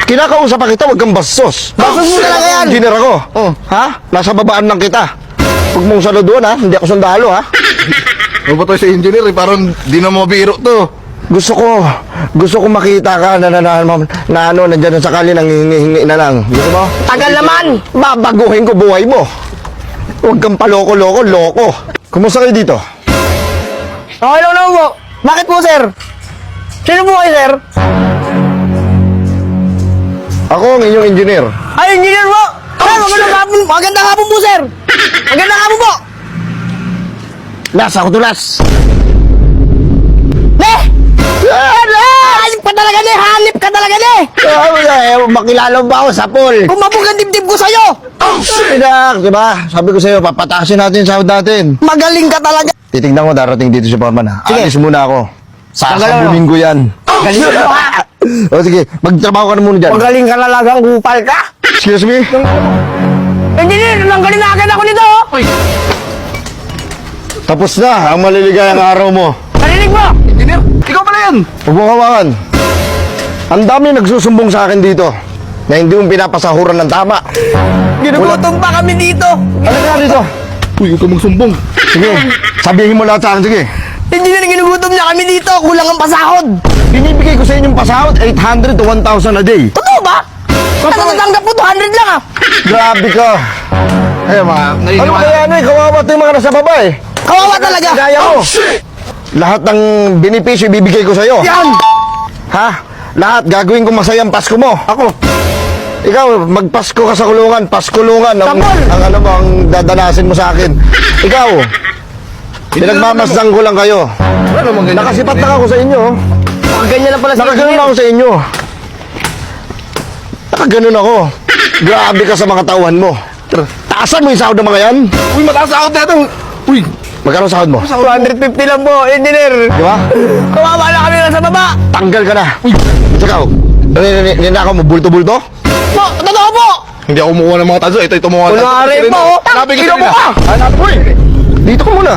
Kinakausap pa kita, wag kang bastos. Bastos mo talaga yan. Engineer ako. Oh. Ha? Nasa babaan lang kita. Huwag mong saluduan ha, hindi ako sundalo ha. Ano ba to si engineer eh? Parang di na mabiro to. Gusto ko makita ka na ano, nandiyan na sakali nang hingi na lang. Gusto mo? Tagal naman. Babaguhin ko buhay mo. Huwag kang paloko-loko, loko. Kumusta kayo dito? Okay lang naman po. Bakit po, sir? Sino po kayo, sir? Ako ang inyong engineer. Ay, engineer po. Sir, magandang hapon. Magandang hapon po, sir. Magandang hapon po. Las, ako tulas. Hanip ka talaga, ne. Hanip ka talaga, ne. Makilala mo ba ako sa pool? Kumabog ang dibdib ko sa'yo. Pinak, di ba? Sabi ko sa'yo, papatasin natin yung sahod natin. Magaling ka talaga. Titignan ko darating dito si Foreman ha. Sige. Alis muna ako. Sasabulin ko yan. Galing ka ha. O sige, magtrabaho ka na muna dyan. Magaling ka talagang kupal ka. Excuse me? Engineer, nanggalin na agad ako nito. Tapos na ang maliligayang araw mo. Narinig mo? Engineer, ikaw pala yan. Huwag mong hawakan. Ang dami nagsusumbong sa akin dito na hindi mo pinapasahuran ng tama. Ginugutom pa kami dito. Ano ka dito? Uy, huwag ka magsumbong. Sige, sabihin mo lahat sa akin, sige. Engineer, ginugutom niya kami dito. Kulang ang pasahod. Binibigay ko sa inyong pasahod, 800 to 1,000 a day. Totoo ba? Tanggap po 200 lang ah. Grabe ka. Ay, mga Ano naiiwan. kaya ano eh, kawawa ito yung mga nasa baba eh. Kawawa talaga. Kaya mo. Lahat ng benepisyo ibibigay ko sa'yo. Yan. Ha? Lahat gagawin ko masayang Pasko mo. Ako. Ikaw, magpasko ka sa kulungan, paskulungan. Ang, Kapol! ang ano mo, ang dadanasin mo sa akin. Ikaw, pinagmamasdan ko lang kayo. Wala namang ganyan. Nakasipat lang ako sa inyo. Ganyan na pala si Nakaganon engineer. ako sa inyo. Nakaganon ako. Grabe ka sa mga tauhan mo. Taasan mo yung sahod ng mga yan. Uy, mataas ako dito. Uy, Magkano sahod mo? 250 lang po, engineer. Di ba? Kawawa na kami lang sa baba. Tanggal ka na. Ikaw, ninakaw mo, bulto-bulto? Po, totoo po. hindi ako kumuha ng mga tanso. Ito, ito mga tanso. Kunwari po. Sabi ko Ino mo kanina. ka. Hanap mo eh. Dito ka muna.